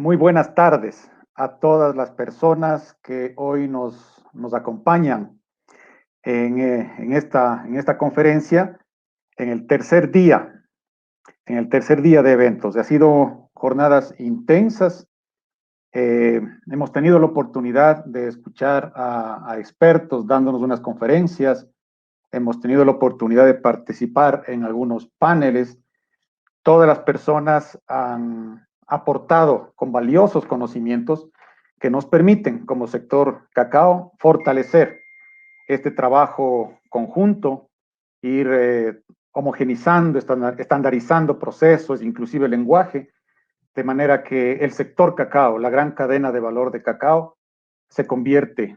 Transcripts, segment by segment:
Muy buenas tardes a todas las personas que hoy nos acompañan en esta conferencia, en el tercer día, de eventos. Ha sido jornadas intensas. Hemos tenido la oportunidad de escuchar a expertos dándonos unas conferencias. Hemos tenido la oportunidad de participar en algunos paneles. Todas las personas han aportado con valiosos conocimientos que nos permiten, como sector cacao, fortalecer este trabajo conjunto, ir homogenizando, estandarizando procesos, inclusive el lenguaje, de manera que el sector cacao, la gran cadena de valor de cacao, se convierte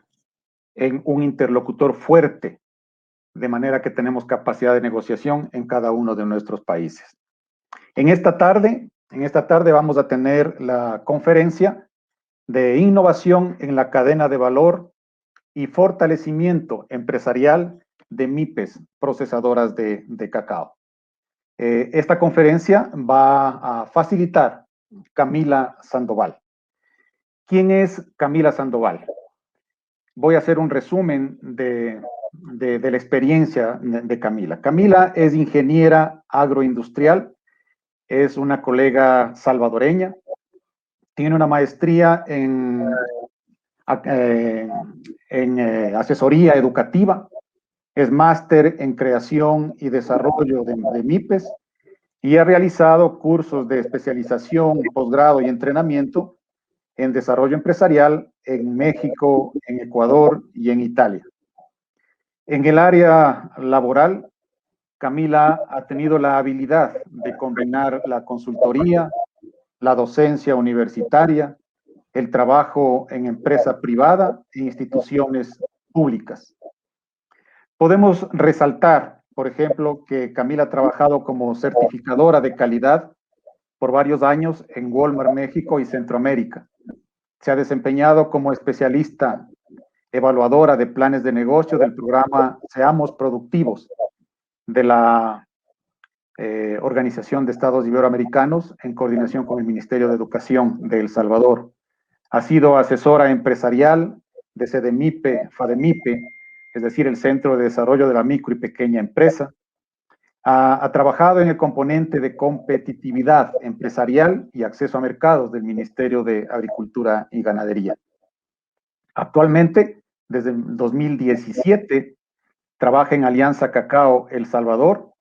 en un interlocutor fuerte, de manera que tenemos capacidad de negociación en cada uno de nuestros países. En esta tarde vamos a tener la conferencia de innovación en la cadena de valor y fortalecimiento empresarial de MIPES, procesadoras de cacao. Esta conferencia va a facilitar Camila Sandoval. ¿Quién es Camila Sandoval? Voy a hacer un resumen de la experiencia de Camila. Camila es ingeniera agroindustrial, es una colega salvadoreña, tiene una maestría en asesoría educativa, es máster en creación y desarrollo de MIPES y ha realizado cursos de especialización, posgrado y entrenamiento en desarrollo empresarial en México, en Ecuador y en Italia. En el área laboral, Camila ha tenido la habilidad de combinar la consultoría, la docencia universitaria, el trabajo en empresa privada e instituciones públicas. Podemos resaltar, por ejemplo, que Camila ha trabajado como certificadora de calidad por varios años en Walmart México y Centroamérica. Se ha desempeñado como especialista evaluadora de planes de negocio del programa Seamos Productivos de la Organización de Estados Iberoamericanos en coordinación con el Ministerio de Educación de El Salvador. Ha sido asesora empresarial de CDMIPE, FADEMIPE, es decir, el Centro de Desarrollo de la Micro y Pequeña Empresa. Ha trabajado en el componente de competitividad empresarial y acceso a mercados del Ministerio de Agricultura y Ganadería. Actualmente, desde 2017, trabaja en Alianza Cacao El Salvador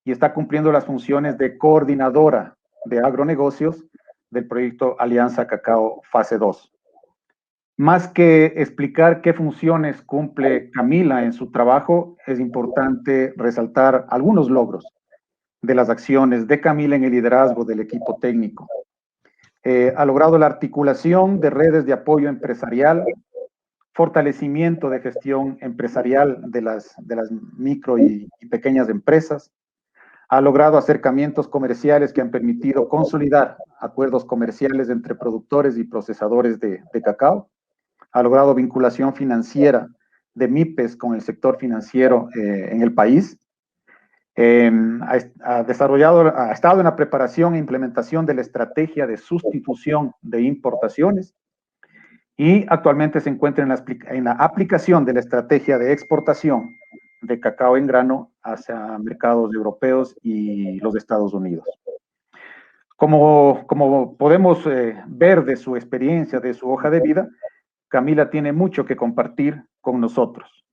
y está cumpliendo las funciones de coordinadora de agronegocios del proyecto Alianza Cacao Fase 2. Más que explicar qué funciones cumple Camila en su trabajo, es importante resaltar algunos logros de las acciones de Camila en el liderazgo del equipo técnico. Ha logrado la articulación de redes de apoyo empresarial, fortalecimiento de gestión empresarial de las micro y pequeñas empresas, ha logrado acercamientos comerciales que han permitido consolidar acuerdos comerciales entre productores y procesadores de cacao, ha logrado vinculación financiera de MIPES con el sector financiero en el país, ha estado en la preparación e implementación de la estrategia de sustitución de importaciones y actualmente se encuentra en la aplicación de la estrategia de exportación de cacao en grano hacia mercados europeos y los Estados Unidos. Como podemos ver de su experiencia, de su hoja de vida, Camila tiene mucho que compartir con nosotros.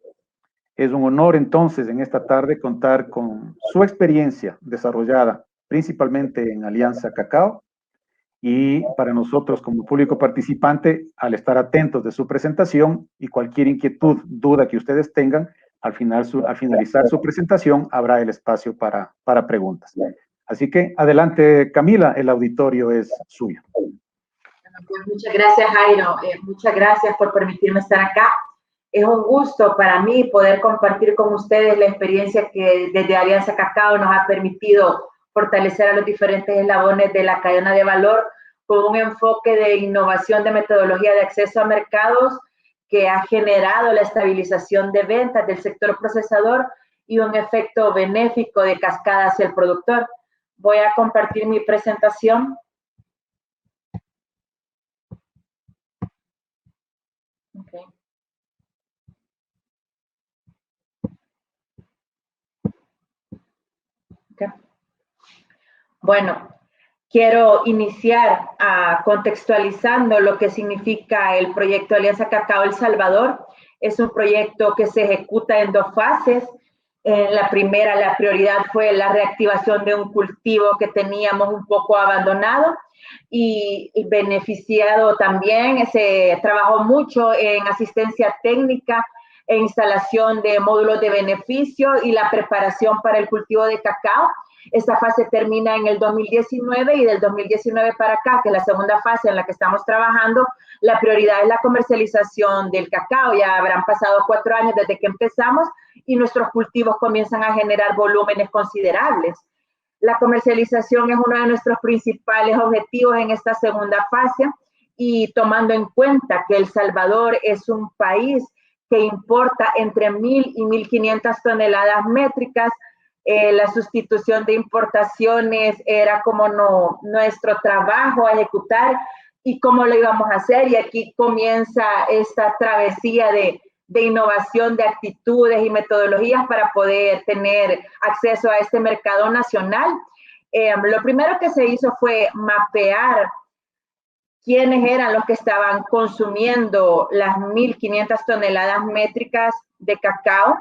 Es un honor entonces en esta tarde contar con su experiencia desarrollada principalmente en Alianza Cacao y para nosotros como público participante, al estar atentos de su presentación y cualquier inquietud, duda que ustedes tengan, al finalizar su presentación habrá el espacio para preguntas. Así que adelante Camila, el auditorio es suyo. Pues muchas gracias, Jairo. Muchas gracias por permitirme estar acá. Es un gusto para mí poder compartir con ustedes la experiencia que desde Alianza Cacao nos ha permitido fortalecer a los diferentes eslabones de la cadena de valor con un enfoque de innovación de metodología de acceso a mercados que ha generado la estabilización de ventas del sector procesador y un efecto benéfico de cascada hacia el productor. Voy a compartir mi presentación. Okay. Bueno, quiero iniciar contextualizando lo que significa el proyecto Alianza Cacao El Salvador. Es un proyecto que se ejecuta en 2 fases. La primera, la prioridad fue la reactivación de un cultivo que teníamos un poco abandonado y beneficiado también. Se trabajó mucho en asistencia técnica e instalación de módulos de beneficio y la preparación para el cultivo de cacao. Esta fase termina en el 2019 y del 2019 para acá, que es la segunda fase en la que estamos trabajando, la prioridad es la comercialización del cacao. Ya habrán pasado 4 años desde que empezamos y nuestros cultivos comienzan a generar volúmenes considerables. La comercialización es uno de nuestros principales objetivos en esta segunda fase y tomando en cuenta que El Salvador es un país que importa entre 1.000 y 1.500 toneladas métricas, la sustitución de importaciones era como nuestro trabajo a ejecutar y cómo lo íbamos a hacer. Y aquí comienza esta travesía de innovación, de actitudes y metodologías para poder tener acceso a este mercado nacional. Lo primero que se hizo fue mapear quiénes eran los que estaban consumiendo las 1.500 toneladas métricas de cacao.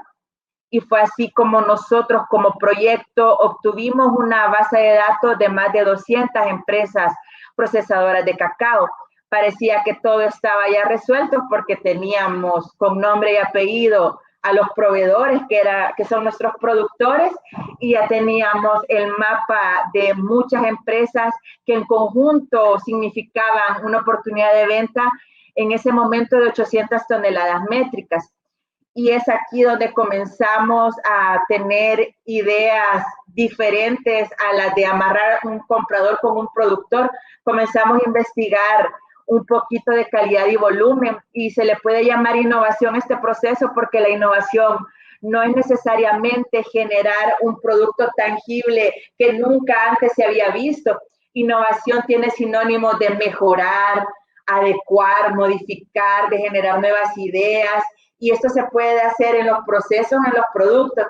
Y fue así como nosotros como proyecto obtuvimos una base de datos de más de 200 empresas procesadoras de cacao. Parecía que todo estaba ya resuelto porque teníamos con nombre y apellido a los proveedores que son nuestros productores y ya teníamos el mapa de muchas empresas que en conjunto significaban una oportunidad de venta en ese momento de 800 toneladas métricas. Y es aquí donde comenzamos a tener ideas diferentes a las de amarrar un comprador con un productor. Comenzamos a investigar un poquito de calidad y volumen y se le puede llamar innovación a este proceso porque la innovación no es necesariamente generar un producto tangible que nunca antes se había visto. Innovación tiene sinónimo de mejorar, adecuar, modificar, de generar nuevas ideas. Y esto se puede hacer en los procesos, en los productos.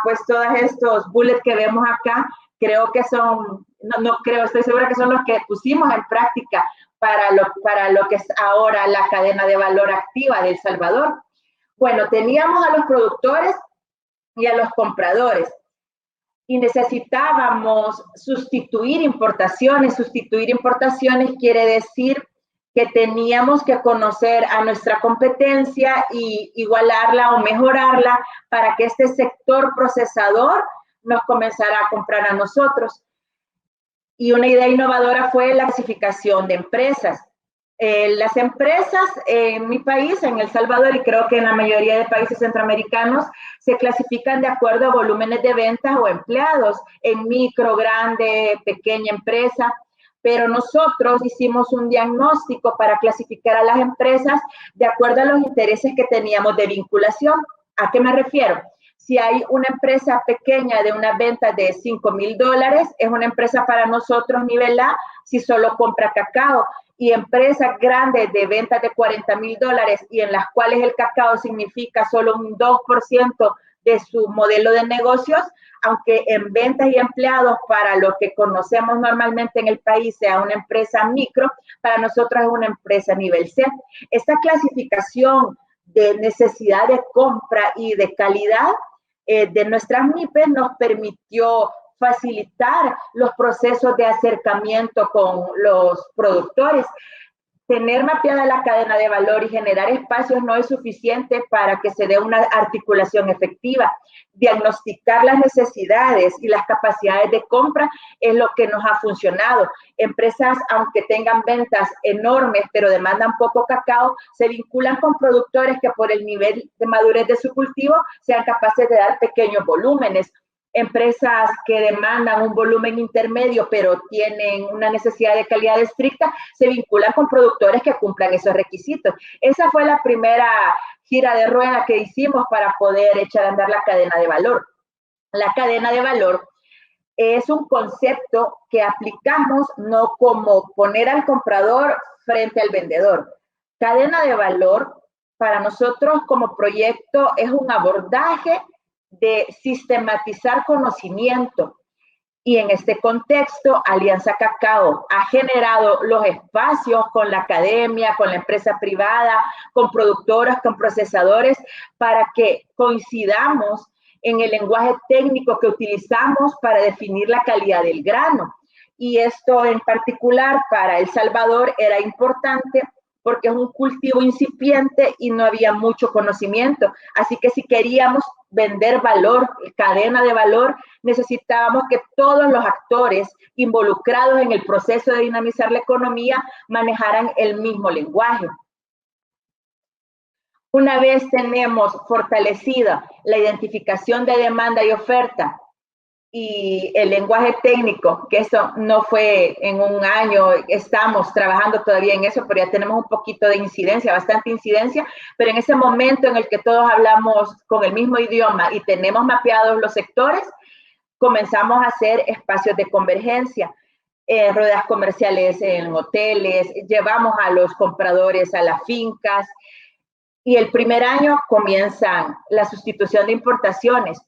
Pues todos estos bullets que vemos acá, creo que son, no creo, estoy segura que son los que pusimos en práctica para lo que es ahora la cadena de valor activa de El Salvador. Bueno, teníamos a los productores y a los compradores y necesitábamos sustituir importaciones. Sustituir importaciones quiere decir que teníamos que conocer a nuestra competencia y igualarla o mejorarla para que este sector procesador nos comenzara a comprar a nosotros. Y una idea innovadora fue la clasificación de empresas. Las empresas en mi país, en El Salvador, y creo que en la mayoría de países centroamericanos, se clasifican de acuerdo a volúmenes de ventas o empleados, en micro, grande, pequeña empresa. Pero nosotros hicimos un diagnóstico para clasificar a las empresas de acuerdo a los intereses que teníamos de vinculación. ¿A qué me refiero? Si hay una empresa pequeña de una venta de $5,000, es una empresa para nosotros nivel A si solo compra cacao. Y empresas grandes de ventas de $40,000 y en las cuales el cacao significa solo un 2% de su modelo de negocios, aunque en ventas y empleados para lo que conocemos normalmente en el país sea una empresa micro, para nosotros es una empresa nivel C. Esta clasificación de necesidad de compra y de calidad de nuestras MIPES nos permitió facilitar los procesos de acercamiento con los productores. Tener mapeada la cadena de valor y generar espacios no es suficiente para que se dé una articulación efectiva. Diagnosticar las necesidades y las capacidades de compra es lo que nos ha funcionado. Empresas, aunque tengan ventas enormes, pero demandan poco cacao, se vinculan con productores que por el nivel de madurez de su cultivo sean capaces de dar pequeños volúmenes. Empresas que demandan un volumen intermedio, pero tienen una necesidad de calidad estricta, se vinculan con productores que cumplan esos requisitos. Esa fue la primera gira de rueda que hicimos para poder echar a andar la cadena de valor. La cadena de valor es un concepto que aplicamos no como poner al comprador frente al vendedor. Cadena de valor para nosotros como proyecto es un abordaje de sistematizar conocimiento. Y en este contexto, Alianza Cacao ha generado los espacios con la academia, con la empresa privada, con productoras, con procesadores, para que coincidamos en el lenguaje técnico que utilizamos para definir la calidad del grano. Y esto en particular para El Salvador era importante porque es un cultivo incipiente y no había mucho conocimiento. Así que si queríamos vender valor, cadena de valor, necesitábamos que todos los actores involucrados en el proceso de dinamizar la economía manejaran el mismo lenguaje. Una vez tenemos fortalecida la identificación de demanda y oferta y el lenguaje técnico, que eso no fue en un año, estamos trabajando todavía en eso, pero ya tenemos un poquito de incidencia, bastante incidencia, pero en ese momento en el que todos hablamos con el mismo idioma y tenemos mapeados los sectores, comenzamos a hacer espacios de convergencia, ruedas comerciales en hoteles, llevamos a los compradores a las fincas, y el primer año comienza la sustitución de importaciones.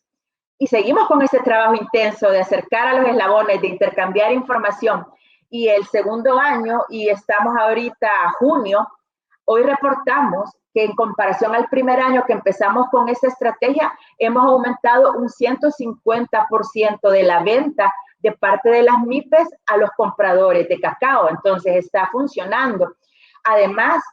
Y seguimos con ese trabajo intenso de acercar a los eslabones, de intercambiar información. Y el segundo año, y estamos ahorita a junio, hoy reportamos que en comparación al primer año que empezamos con esta estrategia, hemos aumentado un 150% de la venta de parte de las MIPES a los compradores de cacao. Entonces está funcionando. Además,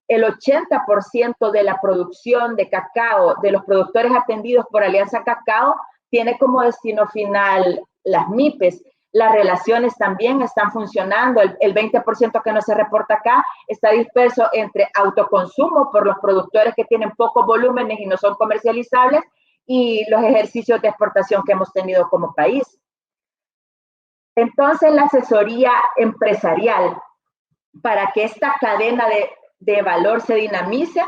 el 80% de la producción de cacao de los productores atendidos por Alianza Cacao tiene como destino final las MIPES. Las relaciones también están funcionando. El 20% que no se reporta acá está disperso entre autoconsumo por los productores que tienen pocos volúmenes y no son comercializables y los ejercicios de exportación que hemos tenido como país. Entonces, la asesoría empresarial para que esta cadena de valor se dinamice,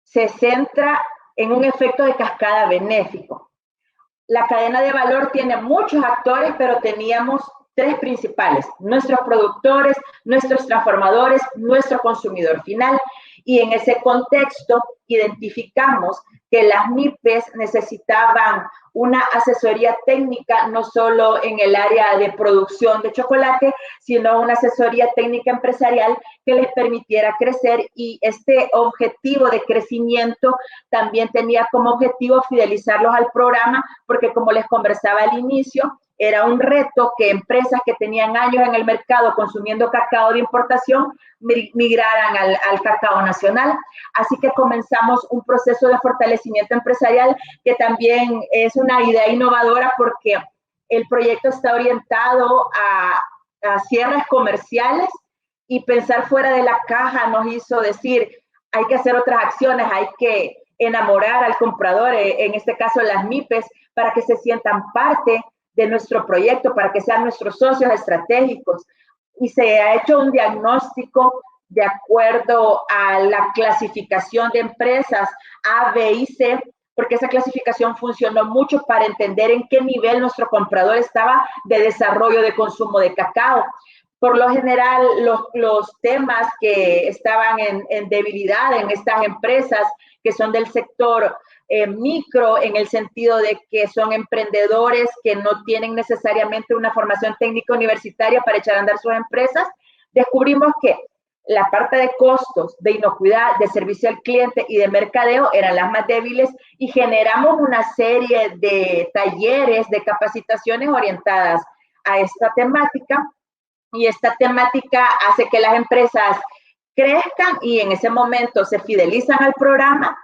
se centra en un efecto de cascada benéfico. La cadena de valor tiene muchos actores, pero teníamos tres principales: nuestros productores, nuestros transformadores, nuestro consumidor final. Y en ese contexto identificamos que las MIPES necesitaban una asesoría técnica, no solo en el área de producción de chocolate, sino una asesoría técnica empresarial que les permitiera crecer, y este objetivo de crecimiento también tenía como objetivo fidelizarlos al programa, porque como les conversaba al inicio, era un reto que empresas que tenían años en el mercado consumiendo cacao de importación migraran al cacao nacional. Así que comenzamos un proceso de fortalecimiento empresarial que también es una idea innovadora, porque el proyecto está orientado a cierres comerciales, y pensar fuera de la caja nos hizo decir, hay que hacer otras acciones, hay que enamorar al comprador, en este caso las MIPES, para que se sientan parte de nuestro proyecto, para que sean nuestros socios estratégicos. Y se ha hecho un diagnóstico de acuerdo a la clasificación de empresas A, B y C, porque esa clasificación funcionó mucho para entender en qué nivel nuestro comprador estaba de desarrollo de consumo de cacao. Por lo general, los temas que estaban en debilidad en estas empresas, que son del sector micro, en el sentido de que son emprendedores que no tienen necesariamente una formación técnica universitaria para echar a andar sus empresas, descubrimos que la parte de costos, de inocuidad, de servicio al cliente y de mercadeo eran las más débiles, y generamos una serie de talleres, de capacitaciones orientadas a esta temática, y esta temática hace que las empresas crezcan y en ese momento se fidelizan al programa.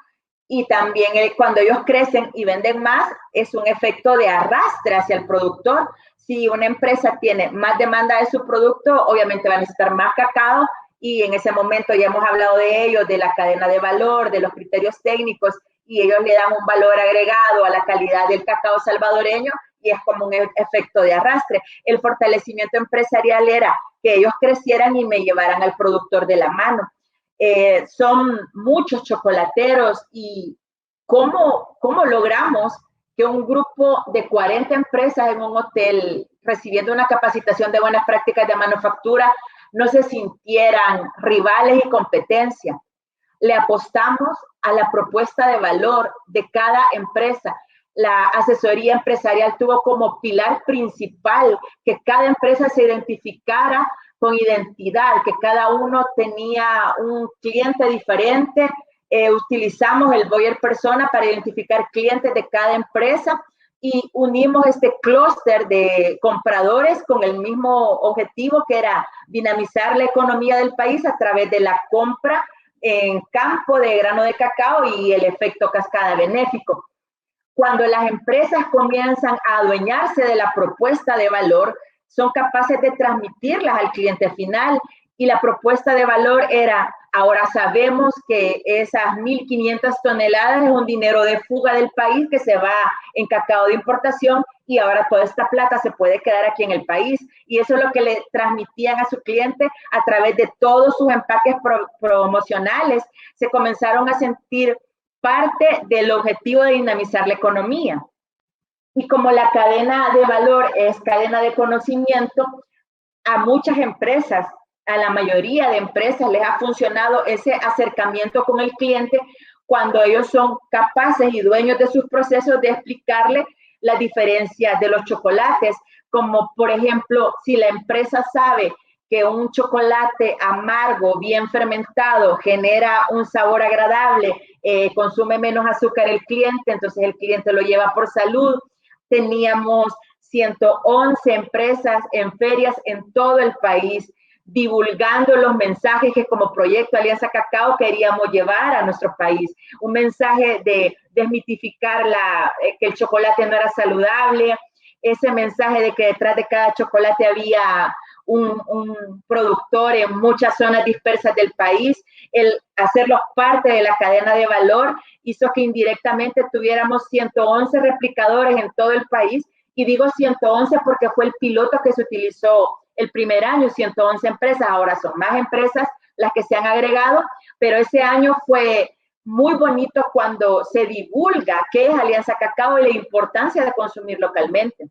Y también cuando ellos crecen y venden más, es un efecto de arrastre hacia el productor. Si una empresa tiene más demanda de su producto, obviamente va a necesitar más cacao, y en ese momento ya hemos hablado de ello, de la cadena de valor, de los criterios técnicos, y ellos le dan un valor agregado a la calidad del cacao salvadoreño, y es como un efecto de arrastre. El fortalecimiento empresarial era que ellos crecieran y me llevaran al productor de la mano. Son muchos chocolateros, y ¿cómo logramos que un grupo de 40 empresas en un hotel recibiendo una capacitación de buenas prácticas de manufactura no se sintieran rivales y competencia? le apostamos a la propuesta de valor de cada empresa. La asesoría empresarial tuvo como pilar principal que cada empresa se identificara con identidad, que cada uno tenía un cliente diferente. Utilizamos el buyer persona para identificar clientes de cada empresa y unimos este clúster de compradores con el mismo objetivo, que era dinamizar la economía del país a través de la compra en campo de grano de cacao y el efecto cascada benéfico. Cuando las empresas comienzan a adueñarse de la propuesta de valor, son capaces de transmitirlas al cliente final, y la propuesta de valor era: ahora sabemos que esas 1.500 toneladas es un dinero de fuga del país que se va en cacao de importación, y ahora toda esta plata se puede quedar aquí en el país. Y eso es lo que le transmitían a su cliente a través de todos sus empaques promocionales. Se comenzaron a sentir parte del objetivo de dinamizar la economía. Y como la cadena de valor es cadena de conocimiento, a muchas empresas, a la mayoría de empresas les ha funcionado ese acercamiento con el cliente cuando ellos son capaces y dueños de sus procesos de explicarle las diferencias de los chocolates. Como por ejemplo, si la empresa sabe que un chocolate amargo, bien fermentado, genera un sabor agradable, consume menos azúcar el cliente, entonces el cliente lo lleva por salud. Teníamos 111 empresas en ferias en todo el país, divulgando los mensajes que como Proyecto Alianza Cacao queríamos llevar a nuestro país. Un mensaje de desmitificar que el chocolate no era saludable, ese mensaje de que detrás de cada chocolate había un productor en muchas zonas dispersas del país. El hacerlos parte de la cadena de valor hizo que indirectamente tuviéramos 111 replicadores en todo el país, y digo 111 porque fue el piloto que se utilizó el primer año, 111 empresas. Ahora son más empresas las que se han agregado, pero ese año fue muy bonito cuando se divulga qué es Alianza Cacao y la importancia de consumir localmente.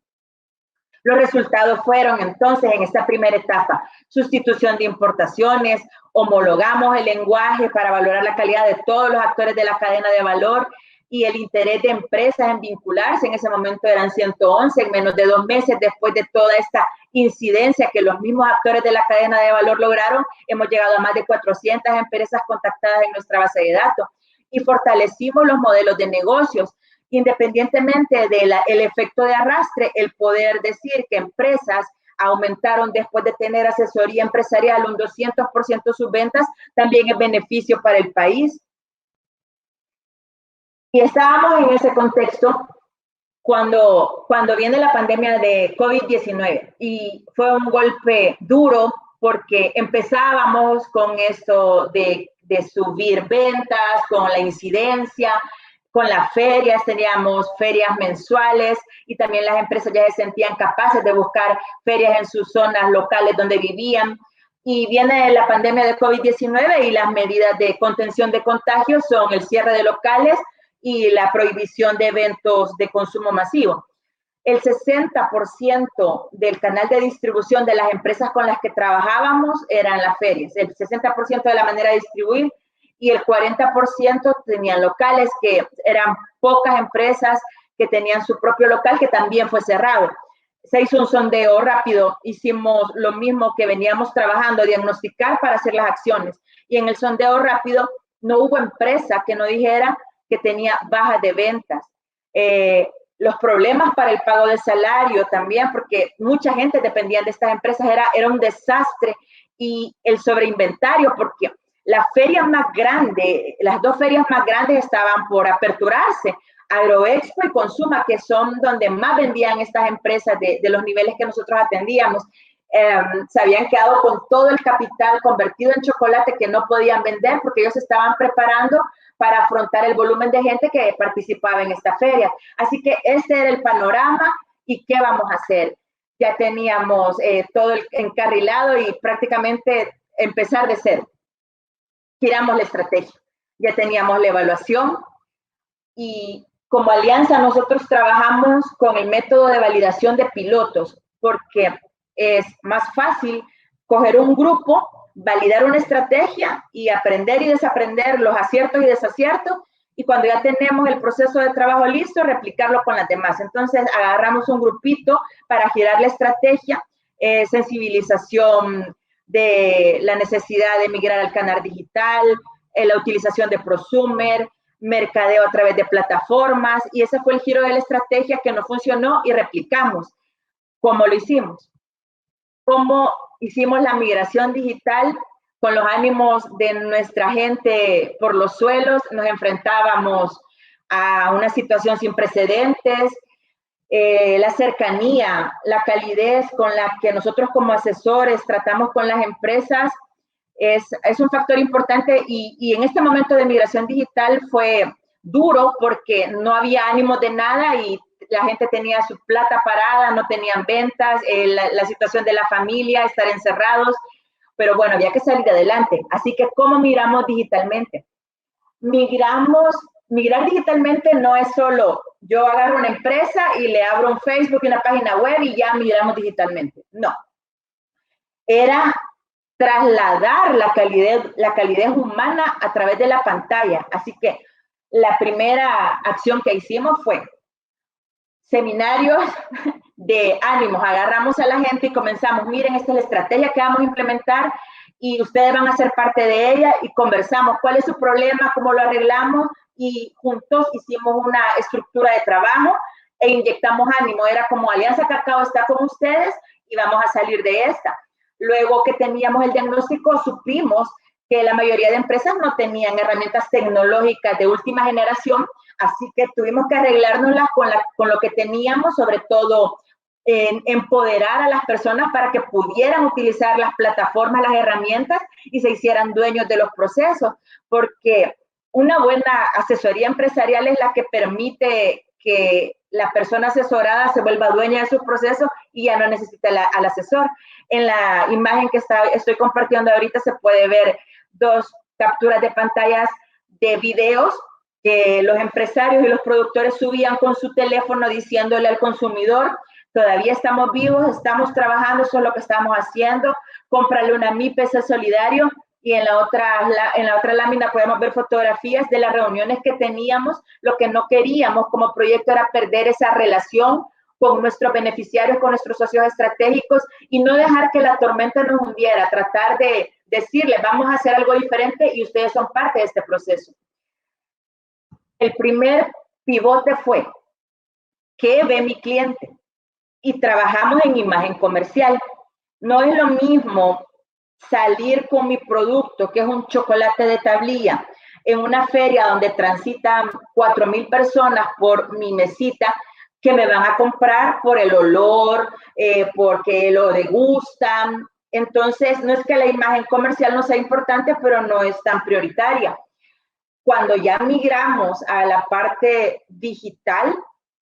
Los resultados fueron entonces, en esta primera etapa, sustitución de importaciones, homologamos el lenguaje para valorar la calidad de todos los actores de la cadena de valor, y el interés de empresas en vincularse, en ese momento eran 111, en menos de 2 meses después de toda esta incidencia que los mismos actores de la cadena de valor lograron, hemos llegado a más de 400 empresas contactadas en nuestra base de datos, y fortalecimos los modelos de negocios. Independientemente del efecto de arrastre, el poder decir que empresas aumentaron después de tener asesoría empresarial un 200% sus ventas, también es beneficio para el país. Y estábamos en ese contexto cuando viene la pandemia de COVID-19, y fue un golpe duro porque empezábamos con esto de subir ventas, con la incidencia, con las ferias, teníamos ferias mensuales, y también las empresas ya se sentían capaces de buscar ferias en sus zonas locales donde vivían. Y viene la pandemia de COVID-19 y las medidas de contención de contagios son el cierre de locales y la prohibición de eventos de consumo masivo. El 60% del canal de distribución de las empresas con las que trabajábamos eran las ferias, el 60% de la manera de distribuir, y el 40% tenían locales, que eran pocas empresas que tenían su propio local, que también fue cerrado. Se hizo un sondeo rápido, hicimos lo mismo que veníamos trabajando, diagnosticar para hacer las acciones, y en el sondeo rápido no hubo empresa que no dijera que tenía bajas de ventas. Los problemas para el pago de salario también, porque mucha gente dependía de estas empresas, era un desastre, y el sobreinventario, porque las ferias más grandes, las 2 ferias más grandes estaban por aperturarse, Agroexpo y Consuma, que son donde más vendían estas empresas de los niveles que nosotros atendíamos. Se habían quedado con todo el capital convertido en chocolate que no podían vender, porque ellos estaban preparando para afrontar el volumen de gente que participaba en esta feria. Así que ese era el panorama. ¿Y qué vamos a hacer? Ya teníamos todo el encarrilado y prácticamente empezar de cero. Giramos la estrategia. Ya teníamos la evaluación, y como alianza nosotros trabajamos con el método de validación de pilotos, porque es más fácil coger un grupo, validar una estrategia y aprender y desaprender los aciertos y desaciertos, y cuando ya tenemos el proceso de trabajo listo, replicarlo con las demás. Entonces, agarramos un grupito para girar la estrategia, sensibilización de la necesidad de migrar al canal digital, la utilización de prosumer, mercadeo a través de plataformas, y ese fue el giro de la estrategia que no funcionó y replicamos. ¿Cómo lo hicimos? ¿Cómo hicimos la migración digital? Con los ánimos de nuestra gente por los suelos, nos enfrentábamos a una situación sin precedentes, la cercanía, la calidez con la que nosotros como asesores tratamos con las empresas es un factor importante, y en este momento de migración digital fue duro porque no había ánimo de nada y la gente tenía su plata parada, no tenían ventas, la situación de la familia, estar encerrados, pero bueno, había que salir adelante. Así que, ¿cómo migramos digitalmente? Migrar digitalmente no es solo yo agarro una empresa y le abro un Facebook y una página web y ya migramos digitalmente. No. Era trasladar la calidez humana a través de la pantalla. Así que la primera acción que hicimos fue seminarios de ánimos. Agarramos a la gente y comenzamos, miren, esta es la estrategia que vamos a implementar y ustedes van a ser parte de ella, y conversamos cuál es su problema, cómo lo arreglamos, y juntos hicimos una estructura de trabajo e inyectamos ánimo. Era como Alianza Cacao está con ustedes y vamos a salir de esta. Luego que teníamos el diagnóstico, supimos que la mayoría de empresas no tenían herramientas tecnológicas de última generación, así que tuvimos que arreglárnoslas con lo que teníamos, sobre todo empoderar a las personas para que pudieran utilizar las plataformas, las herramientas, y se hicieran dueños de los procesos, porque una buena asesoría empresarial es la que permite que la persona asesorada se vuelva dueña de sus procesos y ya no necesita al asesor. En la imagen que estoy compartiendo ahorita se puede ver dos capturas de pantallas de videos que los empresarios y los productores subían con su teléfono diciéndole al consumidor: todavía estamos vivos, estamos trabajando, eso es lo que estamos haciendo, cómprale una MIPES solidario. Y en la otra lámina podemos ver fotografías de las reuniones que teníamos. Lo que no queríamos como proyecto era perder esa relación con nuestros beneficiarios, con nuestros socios estratégicos, y no dejar que la tormenta nos hundiera, tratar de decirles, vamos a hacer algo diferente y ustedes son parte de este proceso. El primer pivote fue, ¿qué ve mi cliente? Y trabajamos en imagen comercial. No es lo mismo salir con mi producto, que es un chocolate de tablilla, en una feria donde transitan 4,000 personas por mi mesita, que me van a comprar por el olor, porque lo degustan. Entonces, no es que la imagen comercial no sea importante, pero no es tan prioritaria. Cuando ya migramos a la parte digital,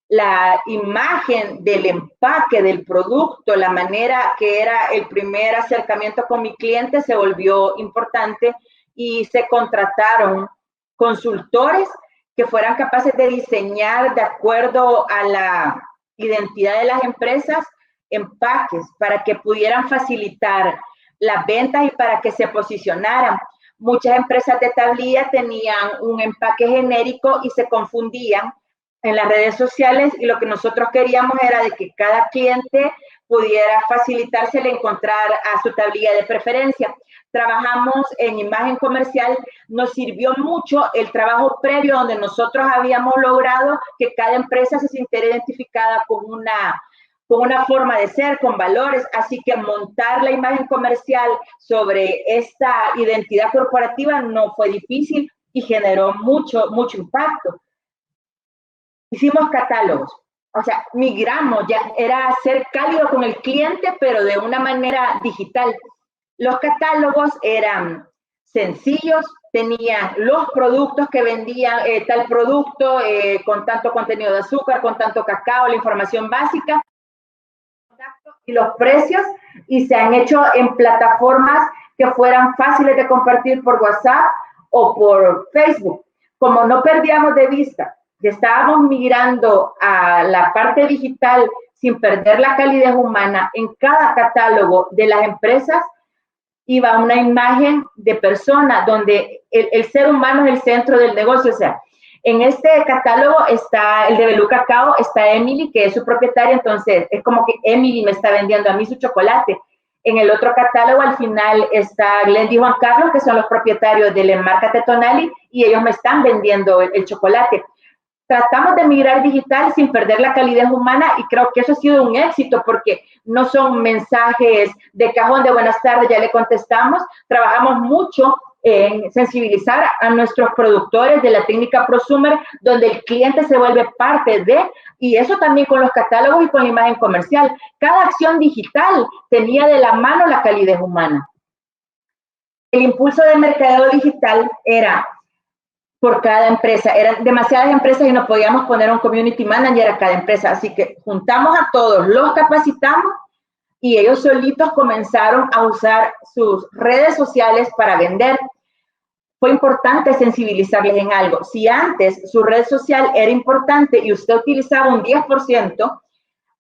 la imagen del empaque del producto, la manera que era el primer acercamiento con mi cliente, se volvió importante, y se contrataron consultores que fueran capaces de diseñar de acuerdo a la identidad de las empresas empaques para que pudieran facilitar las ventas y para que se posicionaran. Muchas empresas de tablilla tenían un empaque genérico y se confundían en las redes sociales, y lo que nosotros queríamos era de que cada cliente pudiera facilitarse el encontrar a su tablilla de preferencia. Trabajamos en imagen comercial, nos sirvió mucho el trabajo previo donde nosotros habíamos logrado que cada empresa se sintiera identificada con una forma de ser, con valores, así que montar la imagen comercial sobre esta identidad corporativa no fue difícil y generó mucho impacto. Hicimos catálogos, o sea, migramos, ya era ser cálido con el cliente, pero de una manera digital. Los catálogos eran sencillos, tenían los productos que vendían, tal producto con tanto contenido de azúcar, con tanto cacao, la información básica y los precios, y se han hecho en plataformas que fueran fáciles de compartir por WhatsApp o por Facebook. Como no perdíamos de vista que estábamos migrando a la parte digital sin perder la calidez humana en cada catálogo de las empresas, iba una imagen de persona donde el ser humano es el centro del negocio. O sea, en este catálogo está el de Belú Cacao, está Emily, que es su propietaria, entonces es como que Emily me está vendiendo a mí su chocolate. En el otro catálogo, al final, está Glendy y Juan Carlos, que son los propietarios de la marca Tetonali, y ellos me están vendiendo el chocolate. Tratamos de migrar digital sin perder la calidez humana, y creo que eso ha sido un éxito, porque no son mensajes de cajón de buenas tardes, ya le contestamos. Trabajamos mucho en sensibilizar a nuestros productores de la técnica prosumer, donde el cliente se vuelve parte de, y eso también con los catálogos y con la imagen comercial. Cada acción digital tenía de la mano la calidez humana. El impulso de mercadeo digital era por cada empresa, eran demasiadas empresas y no podíamos poner un community manager a cada empresa, así que juntamos a todos, los capacitamos y ellos solitos comenzaron a usar sus redes sociales para vender. Fue importante sensibilizarles en algo. Si antes su red social era importante y usted utilizaba un 10%,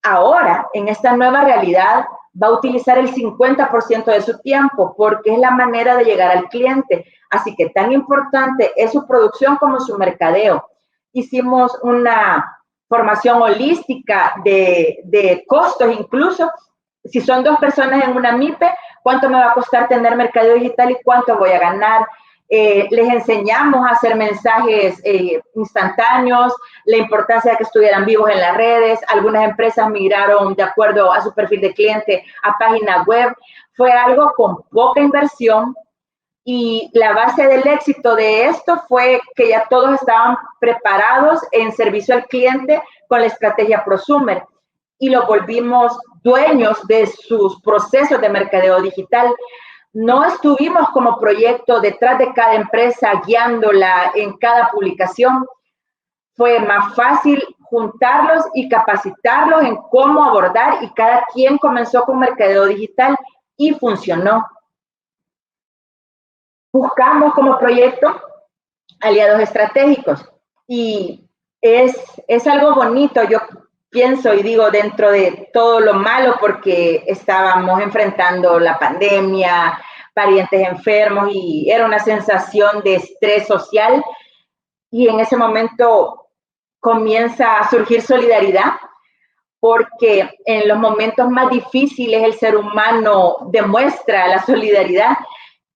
ahora en esta nueva realidad va a utilizar el 50% de su tiempo, porque es la manera de llegar al cliente. Así que tan importante es su producción como su mercadeo. Hicimos una formación holística de costos, incluso si son 2 personas en una MIPE, ¿cuánto me va a costar tener mercadeo digital y cuánto voy a ganar? Les enseñamos a hacer mensajes instantáneos, la importancia de que estuvieran vivos en las redes. Algunas empresas migraron de acuerdo a su perfil de cliente a página web. Fue algo con poca inversión, y la base del éxito de esto fue que ya todos estaban preparados en servicio al cliente con la estrategia prosumer, y lo volvimos dueños de sus procesos de mercadeo digital. No estuvimos como proyecto detrás de cada empresa guiándola en cada publicación. Fue más fácil juntarlos y capacitarlos en cómo abordar, y cada quien comenzó con mercadeo digital y funcionó. Buscamos como proyecto aliados estratégicos, y es algo bonito. Yo pienso y digo, dentro de todo lo malo, porque estábamos enfrentando la pandemia, parientes enfermos, y era una sensación de estrés social, y en ese momento comienza a surgir solidaridad, porque en los momentos más difíciles el ser humano demuestra la solidaridad.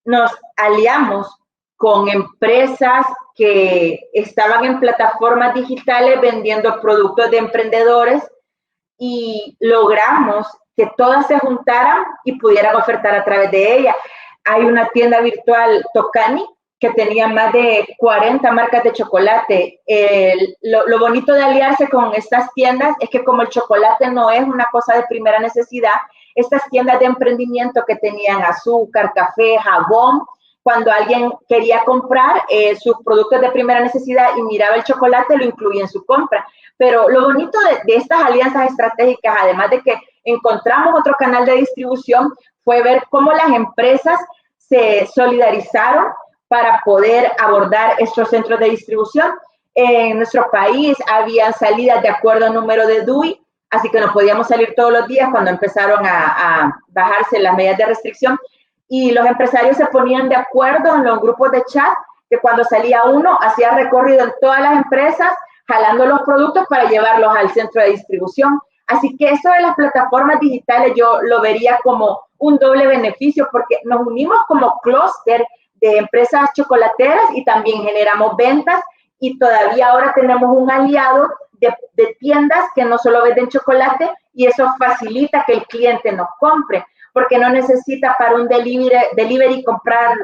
Nos aliamos con empresas que estaban en plataformas digitales vendiendo productos de emprendedores, y logramos que todas se juntaran y pudieran ofertar a través de ella. Hay una tienda virtual, Tocani, que tenía más de 40 marcas de chocolate. Lo bonito de aliarse con estas tiendas es que, como el chocolate no es una cosa de primera necesidad, estas tiendas de emprendimiento que tenían azúcar, café, jabón, cuando alguien quería comprar sus productos de primera necesidad y miraba el chocolate, lo incluía en su compra. Pero lo bonito de estas alianzas estratégicas, además de que encontramos otro canal de distribución, fue ver cómo las empresas se solidarizaron para poder abordar estos centros de distribución. En nuestro país había salidas de acuerdo al número de DUI, así que no podíamos salir todos los días cuando empezaron a bajarse las medidas de restricción, y los empresarios se ponían de acuerdo en los grupos de chat, que cuando salía uno hacía recorrido en todas las empresas jalando los productos para llevarlos al centro de distribución. Así que eso de las plataformas digitales yo lo vería como un doble beneficio, porque nos unimos como clúster de empresas chocolateras y también generamos ventas, y todavía ahora tenemos un aliado de tiendas que no solo venden chocolate, y eso facilita que el cliente nos compre, porque no necesita para un delivery comprar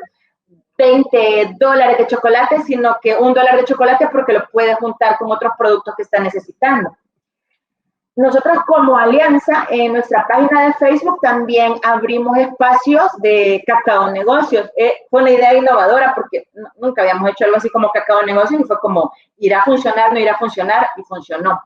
$20 de chocolate, sino que $1 de chocolate porque lo puede juntar con otros productos que está necesitando. Nosotros como alianza en nuestra página de Facebook también abrimos espacios de Cacao Negocios. Fue una idea innovadora, porque nunca habíamos hecho algo así como Cacao Negocios, y fue como, ¿irá a funcionar, no irá a funcionar? Y funcionó.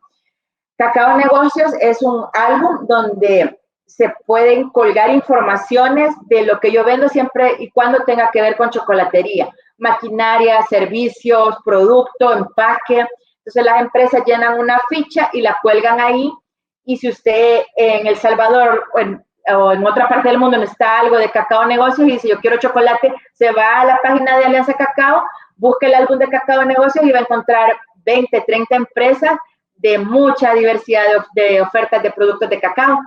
Cacao Negocios es un álbum donde se pueden colgar informaciones de lo que yo vendo, siempre y cuando tenga que ver con chocolatería, maquinaria, servicios, producto, empaque. Entonces las empresas llenan una ficha y la cuelgan ahí, y si usted en El Salvador o en otra parte del mundo no está algo de Cacao Negocios y dice yo quiero chocolate, se va a la página de Alianza Cacao, busca el álbum de Cacao Negocios y va a encontrar 20, 30 empresas de mucha diversidad de ofertas de productos de cacao.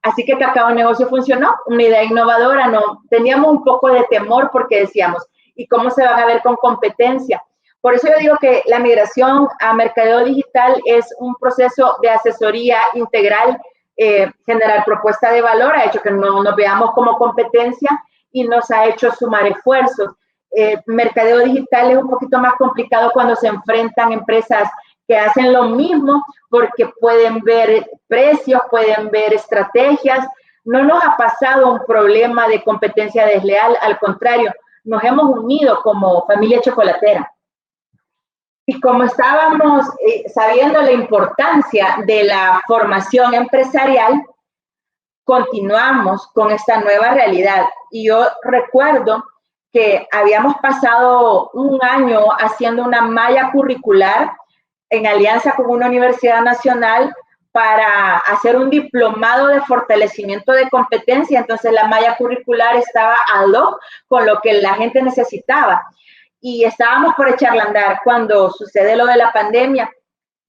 Así que Cacao Negocio funcionó, una idea innovadora, no teníamos un poco de temor porque decíamos, ¿y cómo se van a ver con competencia? Por eso yo digo que la migración a mercadeo digital es un proceso de asesoría integral, generar propuesta de valor, ha hecho que no nos veamos como competencia y nos ha hecho sumar esfuerzos. Mercadeo digital es un poquito más complicado cuando se enfrentan empresas que hacen lo mismo porque pueden ver precios, pueden ver estrategias. No nos ha pasado un problema de competencia desleal, al contrario, nos hemos unido como familia chocolatera. Y como estábamos sabiendo la importancia de la formación empresarial, continuamos con esta nueva realidad. Y yo recuerdo que habíamos pasado un año haciendo una malla curricular en alianza con una universidad nacional para hacer un diplomado de fortalecimiento de competencia. Entonces la malla curricular estaba ad hoc con lo que la gente necesitaba. Y estábamos por echarla a andar cuando sucede lo de la pandemia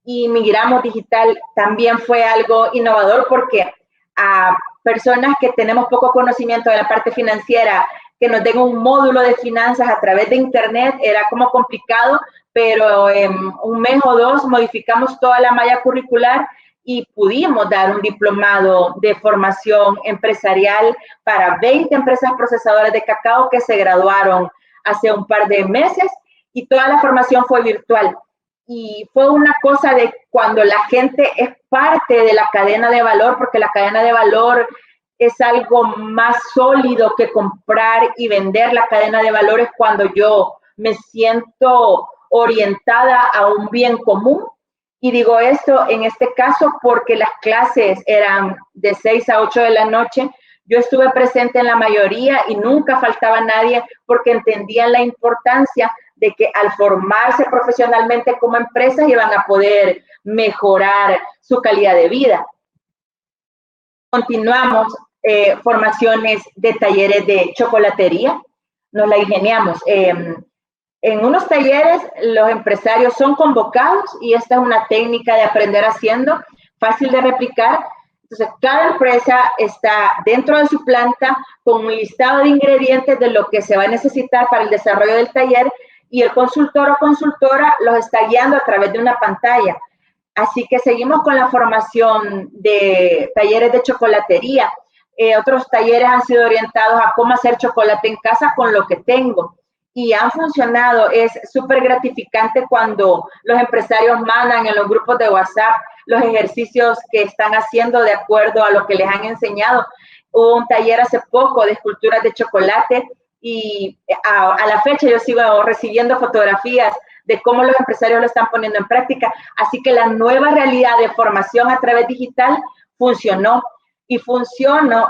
y migramos digital. También fue algo innovador porque a personas que tenemos poco conocimiento de la parte financiera, que nos den un módulo de finanzas a través de internet, era como complicado, pero en un mes o dos modificamos toda la malla curricular y pudimos dar un diplomado de formación empresarial para 20 empresas procesadoras de cacao que se graduaron hace un par de meses y toda la formación fue virtual. Y fue una cosa de cuando la gente es parte de la cadena de valor, porque la cadena de valor es algo más sólido que comprar y vender. La cadena de valor es cuando yo me siento orientada a un bien común. Y digo esto en este caso porque las clases eran de 6 a 8 de la noche. Yo estuve presente en la mayoría y nunca faltaba nadie porque entendían la importancia de que al formarse profesionalmente como empresas iban a poder mejorar su calidad de vida. Continuamos formaciones de talleres de chocolatería, nos la ingeniamos. En unos talleres los empresarios son convocados y esta es una técnica de aprender haciendo, fácil de replicar. Entonces, cada empresa está dentro de su planta con un listado de ingredientes de lo que se va a necesitar para el desarrollo del taller y el consultor o consultora los está guiando a través de una pantalla. Así que seguimos con la formación de talleres de chocolatería. Otros talleres han sido orientados a cómo hacer chocolate en casa con lo que tengo. Y han funcionado. Es súper gratificante cuando los empresarios mandan en los grupos de WhatsApp los ejercicios que están haciendo de acuerdo a lo que les han enseñado. Hubo un taller hace poco de esculturas de chocolate y a la fecha yo sigo recibiendo fotografías de cómo los empresarios lo están poniendo en práctica. Así que la nueva realidad de formación a través digital funcionó y funcionó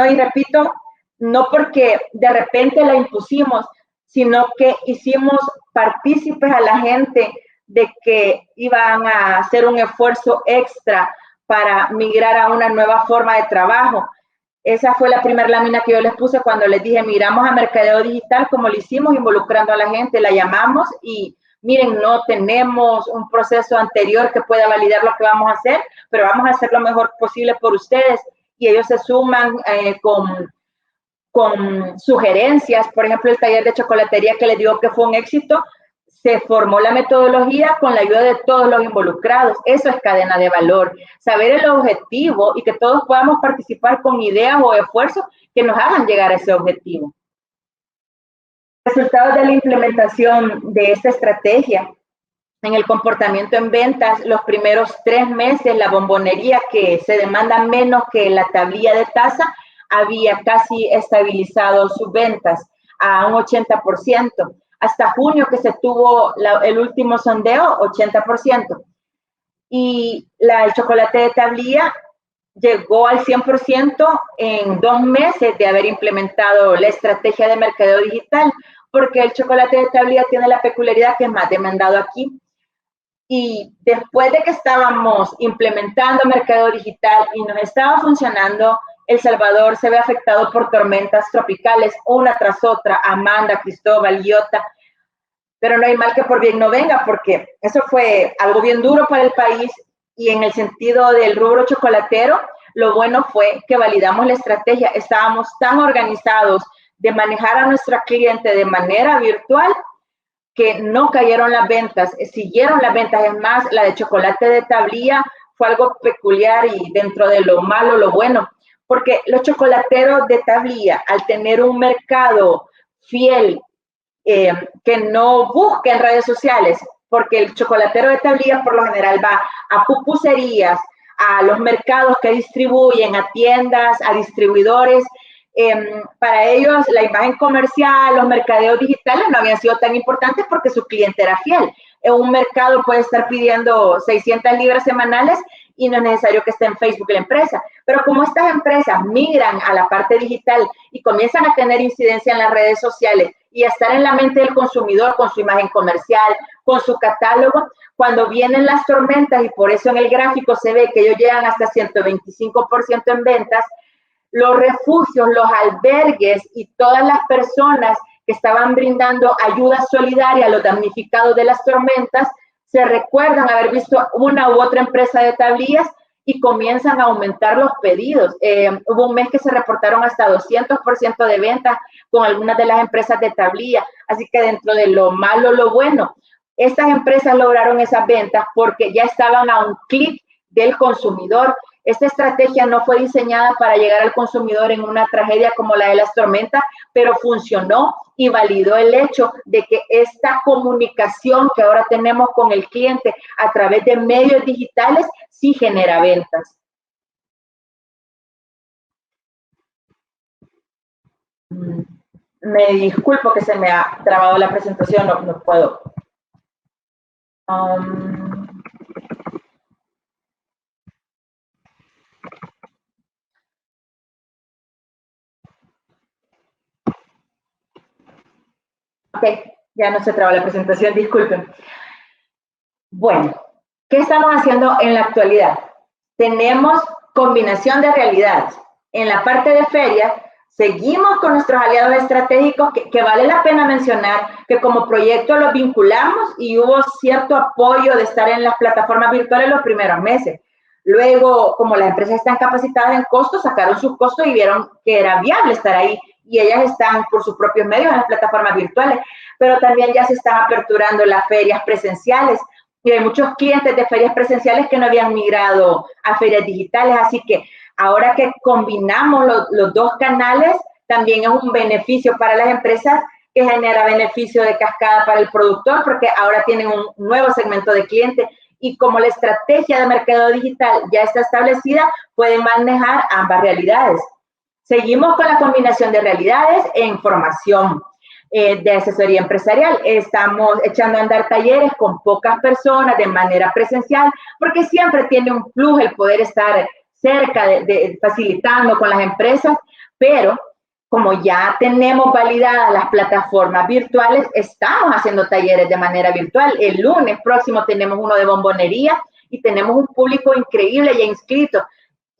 y repito, no porque de repente la impusimos, sino que hicimos partícipes a la gente de que iban a hacer un esfuerzo extra para migrar a una nueva forma de trabajo. Esa fue la primera lámina que yo les puse cuando les dije, miramos a mercadeo digital como lo hicimos, involucrando a la gente, la llamamos y miren, no tenemos un proceso anterior que pueda validar lo que vamos a hacer, pero vamos a hacer lo mejor posible por ustedes. Y ellos se suman con sugerencias. Por ejemplo, el taller de chocolatería que les digo que fue un éxito, se formó la metodología con la ayuda de todos los involucrados. Eso es cadena de valor. Saber el objetivo y que todos podamos participar con ideas o esfuerzos que nos hagan llegar a ese objetivo. Resultados de la implementación de esta estrategia. En el comportamiento en ventas, los primeros 3 meses, la bombonería, que se demanda menos que la tablilla de taza, había casi estabilizado sus ventas a un 80%. Hasta junio, que se tuvo el último sondeo, 80%. Y el chocolate de tablilla llegó al 100% en 2 meses de haber implementado la estrategia de mercadeo digital, porque el chocolate de tablilla tiene la peculiaridad que es más demandado aquí. Y después de que estábamos implementando mercadeo digital y nos estaba funcionando, El Salvador se ve afectado por tormentas tropicales, una tras otra, Amanda, Cristóbal, Iota, pero no hay mal que por bien no venga, porque eso fue algo bien duro para el país, y en el sentido del rubro chocolatero, lo bueno fue que validamos la estrategia, estábamos tan organizados de manejar a nuestra cliente de manera virtual que no cayeron las ventas, siguieron las ventas. Es más, la de chocolate de tablilla fue algo peculiar y dentro de lo malo, lo bueno, porque los chocolateros de tablilla, al tener un mercado fiel, que no busque en redes sociales, porque el chocolatero de tablilla por lo general va a pupuserías, a los mercados que distribuyen, a tiendas, a distribuidores. Para ellos la imagen comercial, los mercadeos digitales no habían sido tan importantes porque su cliente era fiel. En un mercado puede estar pidiendo 600 libras semanales y no es necesario que esté en Facebook la empresa. Pero como estas empresas migran a la parte digital y comienzan a tener incidencia en las redes sociales y a estar en la mente del consumidor con su imagen comercial, con su catálogo, cuando vienen las tormentas, y por eso en el gráfico se ve que ellos llegan hasta 125% en ventas, los refugios, los albergues y todas las personas que estaban brindando ayuda solidaria a los damnificados de las tormentas se recuerdan haber visto una u otra empresa de tablillas y comienzan a aumentar los pedidos. Hubo un mes que se reportaron hasta 200% de ventas con algunas de las empresas de tablilla. Así que dentro de lo malo, lo bueno, estas empresas lograron esas ventas porque ya estaban a un clic del consumidor. Esta estrategia no fue diseñada para llegar al consumidor en una tragedia como la de las tormentas, pero funcionó y validó el hecho de que esta comunicación que ahora tenemos con el cliente a través de medios digitales sí genera ventas. Me disculpo que se me ha trabado la presentación, no puedo. Ok, ya no se trabó la presentación, disculpen. Bueno, ¿qué estamos haciendo en la actualidad? Tenemos combinación de realidades. En la parte de feria, seguimos con nuestros aliados estratégicos que vale la pena mencionar que como proyecto los vinculamos y hubo cierto apoyo de estar en las plataformas virtuales los primeros meses. Luego, como las empresas están capacitadas en costos, sacaron sus costos y vieron que era viable estar ahí, y ellas están por sus propios medios en las plataformas virtuales, pero también ya se están aperturando las ferias presenciales. Y hay muchos clientes de ferias presenciales que no habían migrado a ferias digitales, así que ahora que combinamos los dos canales, también es un beneficio para las empresas que genera beneficio de cascada para el productor, porque ahora tienen un nuevo segmento de clientes, y como la estrategia de mercado digital ya está establecida, pueden manejar ambas realidades. Seguimos con la combinación de realidades en formación de asesoría empresarial. Estamos echando a andar talleres con pocas personas de manera presencial, porque siempre tiene un plus el poder estar cerca, facilitando con las empresas, pero como ya tenemos validadas las plataformas virtuales, estamos haciendo talleres de manera virtual. El lunes próximo tenemos uno de bombonería y tenemos un público increíble ya inscrito.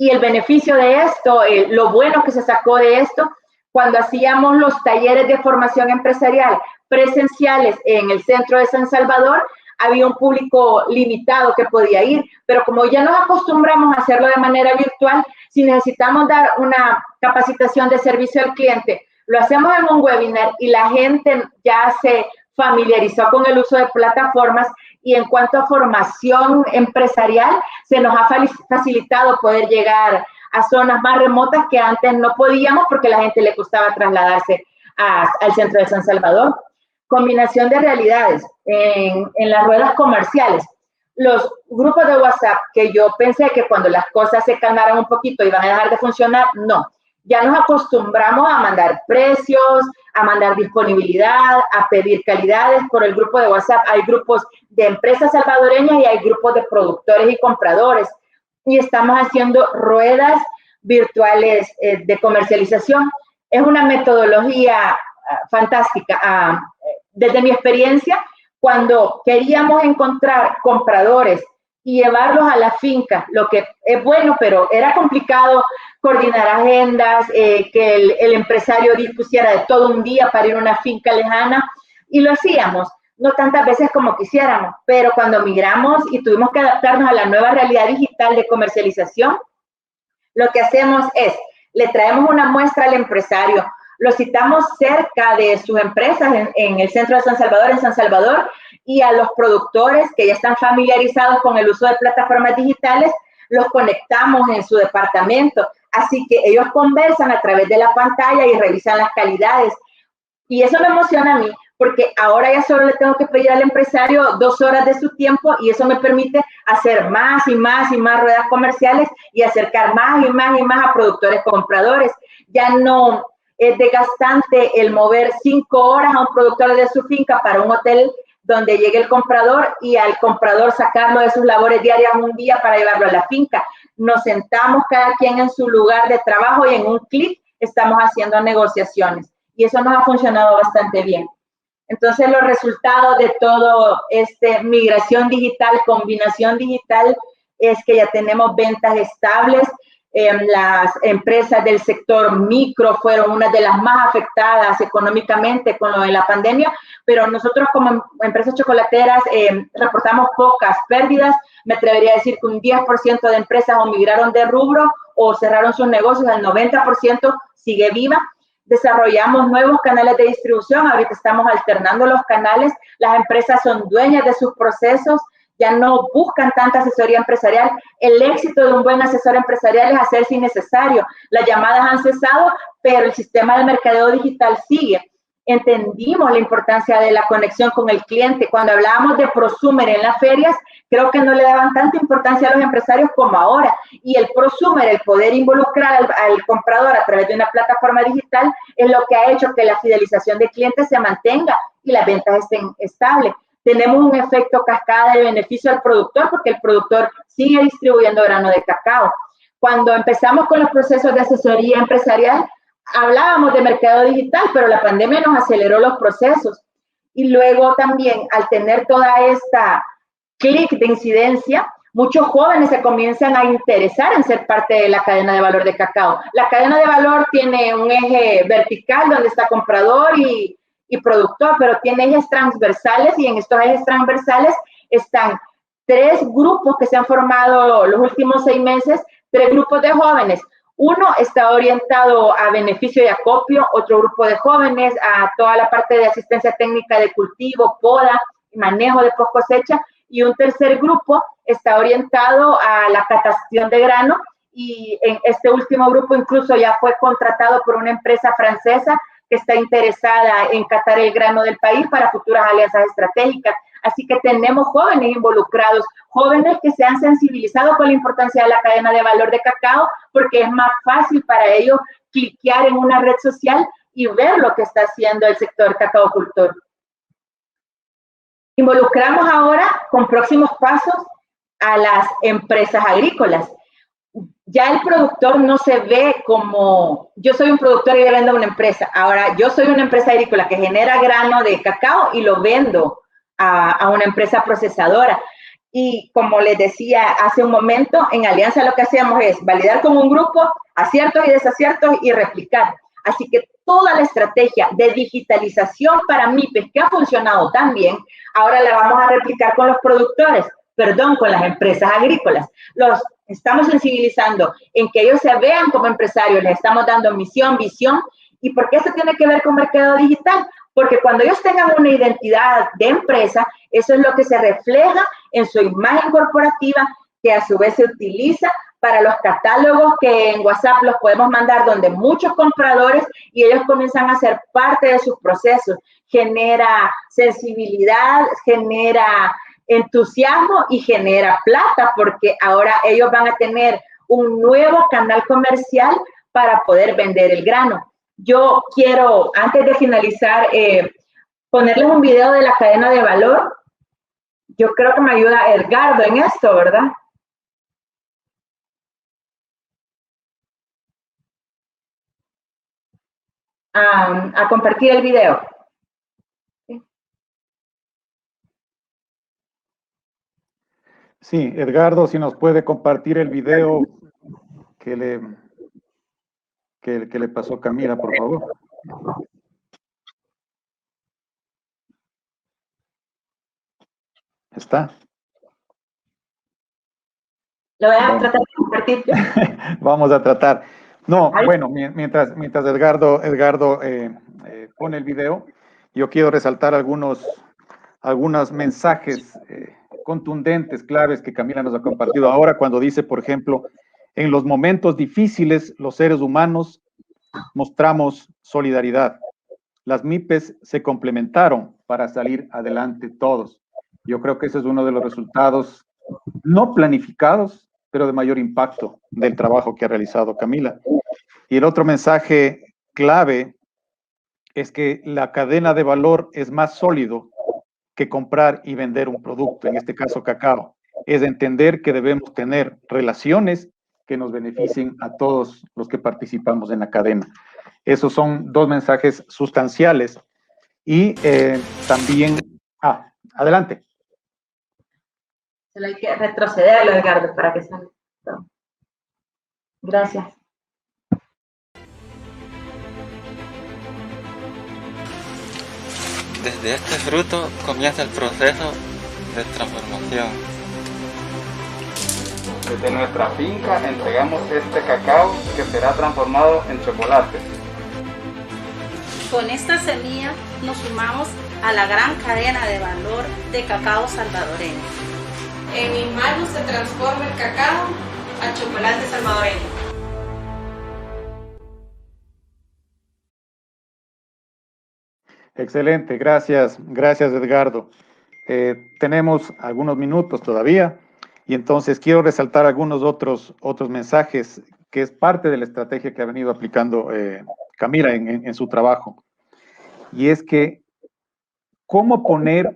Y el beneficio de esto, lo bueno que se sacó de esto, cuando hacíamos los talleres de formación empresarial presenciales en el centro de San Salvador, había un público limitado que podía ir, pero como ya nos acostumbramos a hacerlo de manera virtual, si necesitamos dar una capacitación de servicio al cliente, lo hacemos en un webinar y la gente ya se familiarizó con el uso de plataformas, y en cuanto a formación empresarial, se nos ha facilitado poder llegar a zonas más remotas que antes no podíamos porque a la gente le costaba trasladarse al centro de San Salvador. Combinación de realidades en las ruedas comerciales. Los grupos de WhatsApp que yo pensé que cuando las cosas se calmaran un poquito iban a dejar de funcionar, no. Ya nos acostumbramos a mandar precios, a mandar disponibilidad, a pedir calidades por el grupo de WhatsApp. Hay grupos de empresas salvadoreñas y hay grupos de productores y compradores. Y estamos haciendo ruedas virtuales de comercialización. Es una metodología fantástica. Desde mi experiencia, cuando queríamos encontrar compradores y llevarlos a la finca, lo que es bueno, pero era complicado coordinar agendas, que el empresario dispusiera de todo un día para ir a una finca lejana, y lo hacíamos, no tantas veces como quisiéramos, pero cuando migramos y tuvimos que adaptarnos a la nueva realidad digital de comercialización, lo que hacemos es, le traemos una muestra al empresario, lo citamos cerca de sus empresas en el centro de San Salvador, en San Salvador, y a los productores que ya están familiarizados con el uso de plataformas digitales, los conectamos en su departamento. Así que ellos conversan a través de la pantalla y revisan las calidades. Y eso me emociona a mí, porque ahora ya solo le tengo que pedir al empresario 2 horas de su tiempo y eso me permite hacer más y más y más ruedas comerciales y acercar más y más y más a productores compradores. Ya no es desgastante el mover 5 horas a un productor de su finca para un hotel donde llegue el comprador y al comprador sacarlo de sus labores diarias un día para llevarlo a la finca. Nos sentamos cada quien en su lugar de trabajo y en un clic estamos haciendo negociaciones. Y eso nos ha funcionado bastante bien. Entonces, los resultados de todo migración digital, combinación digital, es que ya tenemos ventas estables. Las empresas del sector micro fueron una de las más afectadas económicamente con lo de la pandemia, pero nosotros como empresas chocolateras reportamos pocas pérdidas. Me atrevería a decir que un 10% de empresas o migraron de rubro o cerraron sus negocios, el 90% sigue viva. Desarrollamos nuevos canales de distribución, ahorita estamos alternando los canales, las empresas son dueñas de sus procesos, ya no buscan tanta asesoría empresarial. El éxito de un buen asesor empresarial es hacerse innecesario. Las llamadas han cesado, pero el sistema de mercadeo digital sigue. Entendimos la importancia de la conexión con el cliente. Cuando hablábamos de prosumer en las ferias, creo que no le daban tanta importancia a los empresarios como ahora. Y el prosumer, el poder involucrar al comprador a través de una plataforma digital, es lo que ha hecho que la fidelización de clientes se mantenga y las ventas estén estables. Tenemos un efecto cascada de beneficio al productor porque el productor sigue distribuyendo grano de cacao. Cuando empezamos con los procesos de asesoría empresarial, hablábamos de mercado digital, pero la pandemia nos aceleró los procesos. Y luego también, al tener toda esta clic de incidencia, muchos jóvenes se comienzan a interesar en ser parte de la cadena de valor de cacao. La cadena de valor tiene un eje vertical donde está comprador y productor, pero tiene ejes transversales y en estos ejes transversales están 3 grupos que se han formado los últimos 6 meses, 3 grupos de jóvenes. Uno está orientado a beneficio y acopio, otro grupo de jóvenes a toda la parte de asistencia técnica de cultivo, poda, manejo de post cosecha, y un tercer grupo está orientado a la catación de grano, y en este último grupo incluso ya fue contratado por una empresa francesa que está interesada en catar el grano del país para futuras alianzas estratégicas. Así que tenemos jóvenes involucrados, jóvenes que se han sensibilizado con la importancia de la cadena de valor de cacao, porque es más fácil para ellos cliquear en una red social y ver lo que está haciendo el sector cacaocultor. Involucramos ahora con próximos pasos a las empresas agrícolas. Ya el productor no se ve como, yo soy un productor y le vendo a una empresa. Ahora, yo soy una empresa agrícola que genera grano de cacao y lo vendo a una empresa procesadora. Y como les decía hace un momento, en Alianza lo que hacemos es validar con un grupo, aciertos y desaciertos y replicar. Así que toda la estrategia de digitalización para MIPES que ha funcionado tan bien, ahora la vamos a replicar con los productores, perdón, con las empresas agrícolas. Los estamos sensibilizando en que ellos se vean como empresarios, les estamos dando misión, visión. ¿Y por qué eso tiene que ver con mercado digital? Porque cuando ellos tengan una identidad de empresa, eso es lo que se refleja en su imagen corporativa, que a su vez se utiliza para los catálogos que en WhatsApp los podemos mandar, donde muchos compradores y ellos comienzan a ser parte de sus procesos. Genera sensibilidad, genera entusiasmo y genera plata, porque ahora ellos van a tener un nuevo canal comercial para poder vender el grano. Yo quiero, antes de finalizar, ponerles un video de la cadena de valor. Yo creo que me ayuda Edgardo en esto, ¿verdad? A compartir el video. Sí, Edgardo, si nos puede compartir el video que le pasó Camila, por favor. ¿Está? Lo voy a tratar de compartir. Vamos a tratar. No, bueno, mientras Edgardo pone el video, yo quiero resaltar algunos mensajes contundentes, claves que Camila nos ha compartido ahora cuando dice, por ejemplo, en los momentos difíciles, los seres humanos mostramos solidaridad. Las MIPES se complementaron para salir adelante todos. Yo creo que ese es uno de los resultados no planificados, pero de mayor impacto del trabajo que ha realizado Camila. Y el otro mensaje clave es que la cadena de valor es más sólido que comprar y vender un producto, en este caso cacao. Es entender que debemos tener relaciones que nos beneficien a todos los que participamos en la cadena. Esos son dos mensajes sustanciales. Y también... adelante. Solo hay que retrocederlo, Edgardo, para que salga. Gracias. Desde este fruto comienza el proceso de transformación. Desde nuestra finca entregamos este cacao que será transformado en chocolate. Con esta semilla nos sumamos a la gran cadena de valor de cacao salvadoreño. En mis manos se transforma el cacao a chocolate salvadoreño. Excelente, gracias Edgardo. Tenemos algunos minutos todavía y entonces quiero resaltar algunos otros mensajes que es parte de la estrategia que ha venido aplicando Camila en su trabajo. Y es que, ¿cómo poner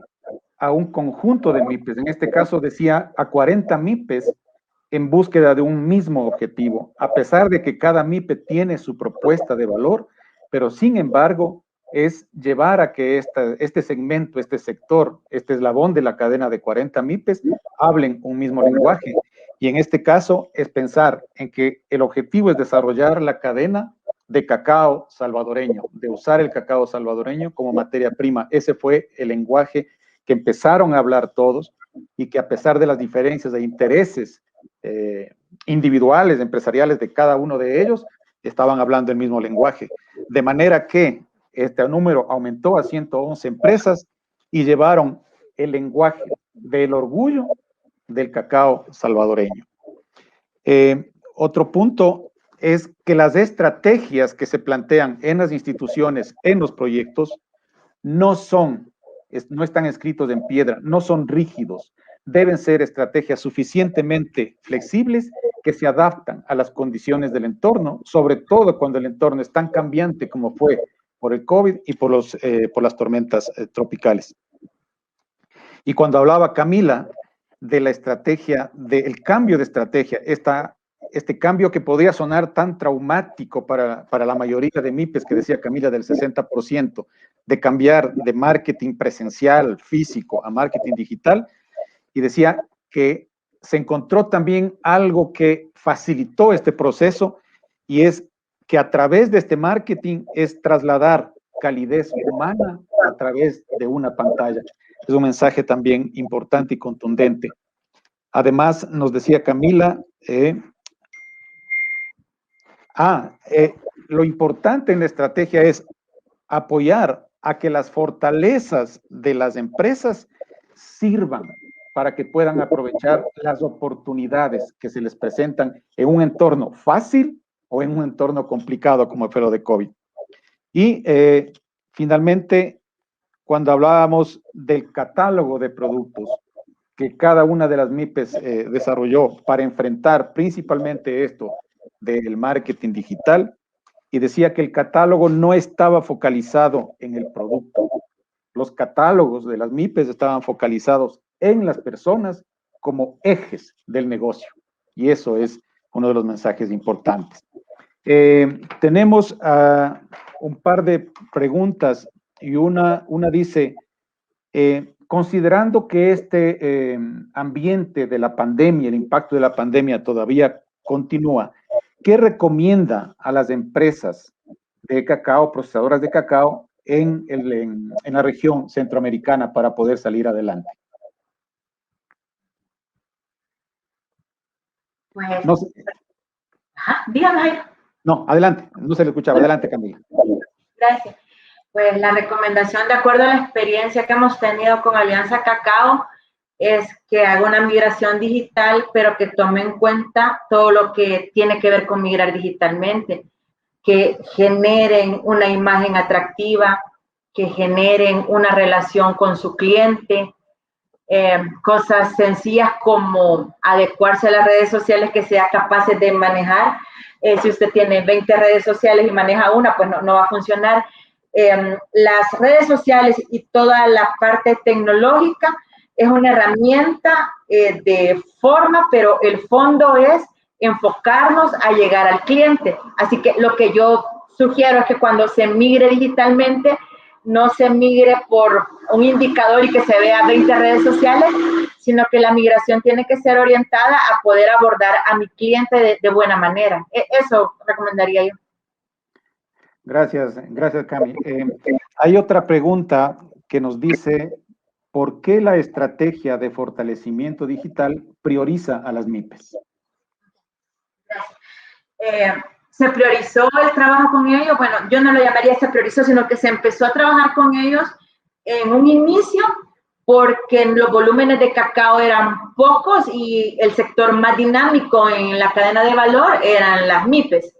a un conjunto de MIPES? En este caso decía a 40 MIPES en búsqueda de un mismo objetivo, a pesar de que cada MIPE tiene su propuesta de valor, pero sin embargo es llevar a que este segmento, este sector, este eslabón de la cadena de 40 MIPES hablen un mismo lenguaje. Y en este caso es pensar en que el objetivo es desarrollar la cadena de cacao salvadoreño, de usar el cacao salvadoreño como materia prima. Ese fue el lenguaje que empezaron a hablar todos y que a pesar de las diferencias de intereses individuales, empresariales de cada uno de ellos, estaban hablando el mismo lenguaje. De manera que este número aumentó a 111 empresas y llevaron el lenguaje del orgullo del cacao salvadoreño. Otro punto es que las estrategias que se plantean en las instituciones, en los proyectos, no están escritos en piedra, no son rígidos. Deben ser estrategias suficientemente flexibles que se adaptan a las condiciones del entorno, sobre todo cuando el entorno es tan cambiante como fue por el COVID y por las tormentas tropicales. Y cuando hablaba Camila de la estrategia, del cambio de estrategia, este cambio que podría sonar tan traumático para la mayoría de MIPES, que decía Camila, del 60%, de cambiar de marketing presencial, físico, a marketing digital, y decía que se encontró también algo que facilitó este proceso, y es que a través de este marketing es trasladar calidez humana a través de una pantalla. Es un mensaje también importante y contundente. Además, nos decía Camila, lo importante en la estrategia es apoyar a que las fortalezas de las empresas sirvan para que puedan aprovechar las oportunidades que se les presentan en un entorno fácil o en un entorno complicado como fue lo de COVID. Y finalmente, cuando hablábamos del catálogo de productos que cada una de las MIPES desarrolló para enfrentar principalmente esto del marketing digital, y decía que el catálogo no estaba focalizado en el producto. Los catálogos de las MIPES estaban focalizados en las personas como ejes del negocio. Y eso es uno de los mensajes importantes. Tenemos un par de preguntas y una dice, considerando que este ambiente de la pandemia, el impacto de la pandemia todavía continúa, ¿qué recomienda a las empresas de cacao, procesadoras de cacao, en la región centroamericana para poder salir adelante? Pues, No sé. ajá, dígame, Jairo. No, adelante, no se le escuchaba. Adelante, Camila. Gracias. Pues la recomendación, de acuerdo a la experiencia que hemos tenido con Alianza Cacao, es que haga una migración digital, pero que tome en cuenta todo lo que tiene que ver con migrar digitalmente, que generen una imagen atractiva, que generen una relación con su cliente, cosas sencillas como adecuarse a las redes sociales que sea capaces de manejar. Si usted tiene 20 redes sociales y maneja una, pues no va a funcionar. Las redes sociales y toda la parte tecnológica es una herramienta de forma, pero el fondo es enfocarnos a llegar al cliente. Así que lo que yo sugiero es que cuando se migre digitalmente, no se migre por un indicador y que se vea 20 redes sociales, sino que la migración tiene que ser orientada a poder abordar a mi cliente de buena manera. Eso recomendaría yo. Gracias, Cami. Hay otra pregunta que nos dice, ¿por qué la estrategia de fortalecimiento digital prioriza a las MIPES? Se priorizó el trabajo con ellos. Bueno, yo no lo llamaría se priorizó, sino que se empezó a trabajar con ellos en un inicio porque los volúmenes de cacao eran pocos y el sector más dinámico en la cadena de valor eran las MIPES.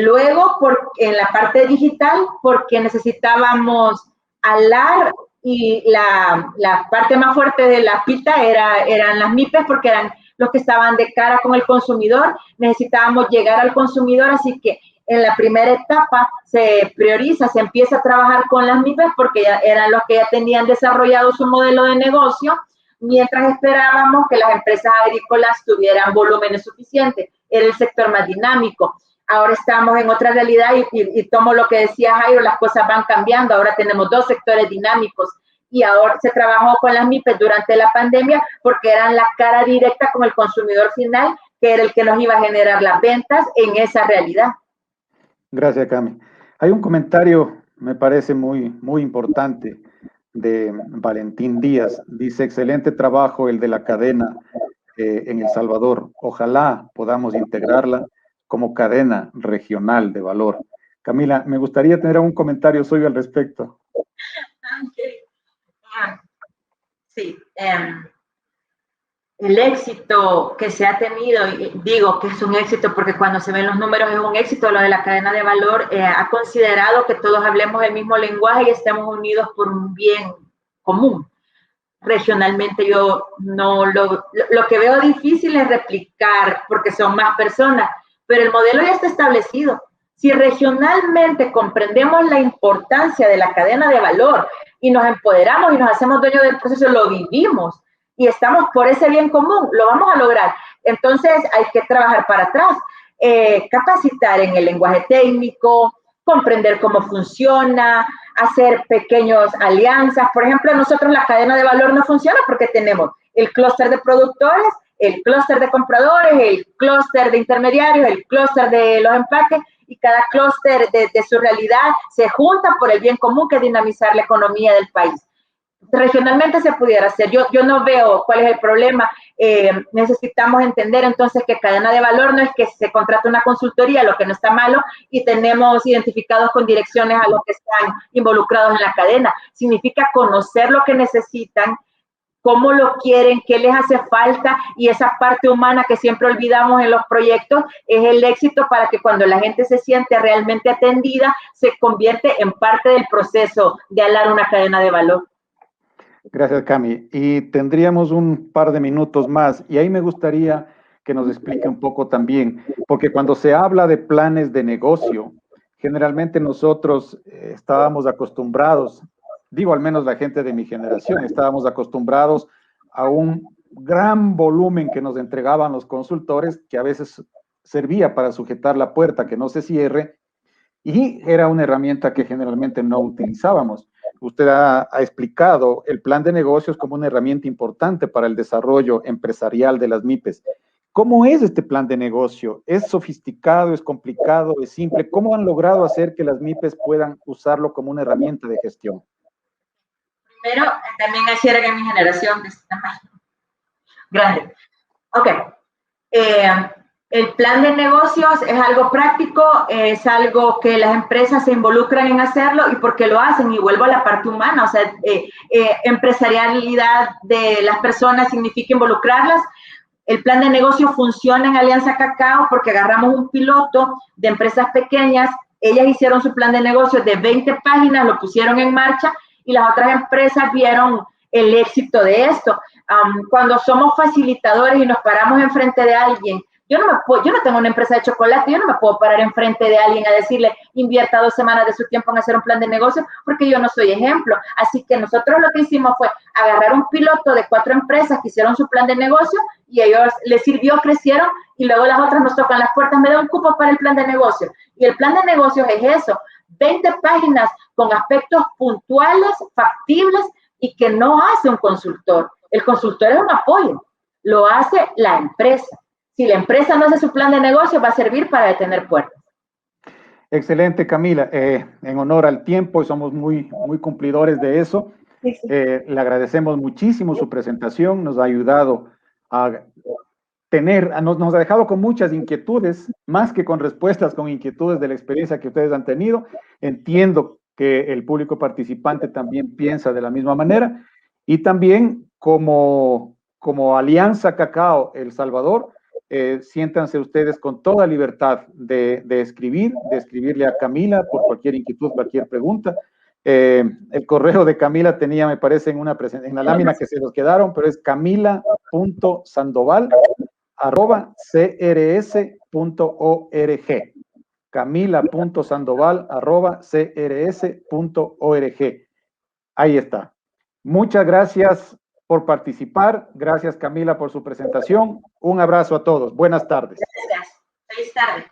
Luego, en la parte digital, porque necesitábamos alar y la parte más fuerte de la pita eran las MIPES porque eran los que estaban de cara con el consumidor, necesitábamos llegar al consumidor, así que en la primera etapa se prioriza, se empieza a trabajar con las MIPES porque ya eran los que ya tenían desarrollado su modelo de negocio, mientras esperábamos que las empresas agrícolas tuvieran volúmenes suficientes, era el sector más dinámico. Ahora estamos en otra realidad y tomo lo que decía Jairo, las cosas van cambiando, ahora tenemos dos sectores dinámicos y ahora se trabajó con las MIPES durante la pandemia porque eran la cara directa con el consumidor final, que era el que nos iba a generar las ventas en esa realidad. Gracias, Cami. Hay un comentario, me parece muy importante, de Valentín Díaz. Dice, excelente trabajo el de la cadena en El Salvador. Ojalá podamos integrarla como cadena regional de valor. Camila, me gustaría tener un comentario suyo al respecto. Sí, el éxito que se ha tenido, digo que es un éxito porque cuando se ven los números es un éxito, lo de la cadena de valor, ha considerado que todos hablemos el mismo lenguaje y estemos unidos por un bien común. Regionalmente yo no lo que veo difícil es replicar porque son más personas, pero el modelo ya está establecido. Si regionalmente comprendemos la importancia de la cadena de valor y nos empoderamos y nos hacemos dueños del proceso, lo vivimos y estamos por ese bien común, lo vamos a lograr. Entonces hay que trabajar para atrás, capacitar en el lenguaje técnico, comprender cómo funciona, hacer pequeñas alianzas. Por ejemplo, nosotros la cadena de valor no funciona porque tenemos el clúster de productores, el clúster de compradores, el clúster de intermediarios, el clúster de los empaques, y cada clúster de su realidad se junta por el bien común que es dinamizar la economía del país. Regionalmente se pudiera hacer. Yo no veo cuál es el problema. Necesitamos entender entonces que cadena de valor no es que se contrate una consultoría, lo que no está malo, y tenemos identificados con direcciones a los que están involucrados en la cadena. Significa conocer lo que necesitan, cómo lo quieren, qué les hace falta, y esa parte humana que siempre olvidamos en los proyectos es el éxito para que cuando la gente se siente realmente atendida, se convierte en parte del proceso de alar una cadena de valor. Gracias, Cami. Y tendríamos un par de minutos más, y ahí me gustaría que nos explique un poco también, porque cuando se habla de planes de negocio, generalmente nosotros estábamos acostumbrados, digo al menos la gente de mi generación, estábamos acostumbrados a un gran volumen que nos entregaban los consultores, que a veces servía para sujetar la puerta, que no se cierre, y era una herramienta que generalmente no utilizábamos. usted ha explicado el plan de negocios como una herramienta importante para el desarrollo empresarial de las MIPES. ¿Cómo es este plan de negocio? ¿Es sofisticado, es complicado, es simple? ¿Cómo han logrado hacer que las MIPES puedan usarlo como una herramienta de gestión? Primero, también hiciera que mi generación de grande. Ok. El plan de negocios es algo práctico, es algo que las empresas se involucran en hacerlo y porque lo hacen, y vuelvo a la parte humana, o sea, empresarialidad de las personas significa involucrarlas. El plan de negocio funciona en Alianza Cacao porque agarramos un piloto de empresas pequeñas, ellas hicieron su plan de negocio de 20 páginas, lo pusieron en marcha y las otras empresas vieron el éxito de esto. Cuando somos facilitadores y nos paramos enfrente de alguien, yo no tengo una empresa de chocolate, yo no me puedo parar enfrente de alguien a decirle, invierta 2 semanas de su tiempo en hacer un plan de negocio, porque yo no soy ejemplo. Así que nosotros lo que hicimos fue agarrar un piloto de 4 empresas que hicieron su plan de negocio y ellos les sirvió, crecieron, y luego las otras nos tocan las puertas, me da un cupo para el plan de negocio. Y el plan de negocios es eso, 20 páginas con aspectos puntuales, factibles y que no hace un consultor. El consultor es un apoyo, lo hace la empresa. Si la empresa no hace su plan de negocio, va a servir para detener puertas. Excelente, Camila. En honor al tiempo, somos muy cumplidores de eso. Sí, sí. Le agradecemos muchísimo su presentación, nos ha ayudado a nos ha dejado con muchas inquietudes, más que con respuestas, con inquietudes de la experiencia que ustedes han tenido. Entiendo que el público participante también piensa de la misma manera, y también como Alianza Cacao El Salvador, siéntanse ustedes con toda libertad de escribirle a Camila por cualquier inquietud, cualquier pregunta. El correo de Camila tenía, me parece, en la lámina que se los quedaron, pero es camila.sandoval@crs.org. camila.sandoval@crs.org. Ahí está. Muchas gracias por participar. Gracias, Camila, por su presentación. Un abrazo a todos. Buenas tardes. Gracias. Feliz tarde.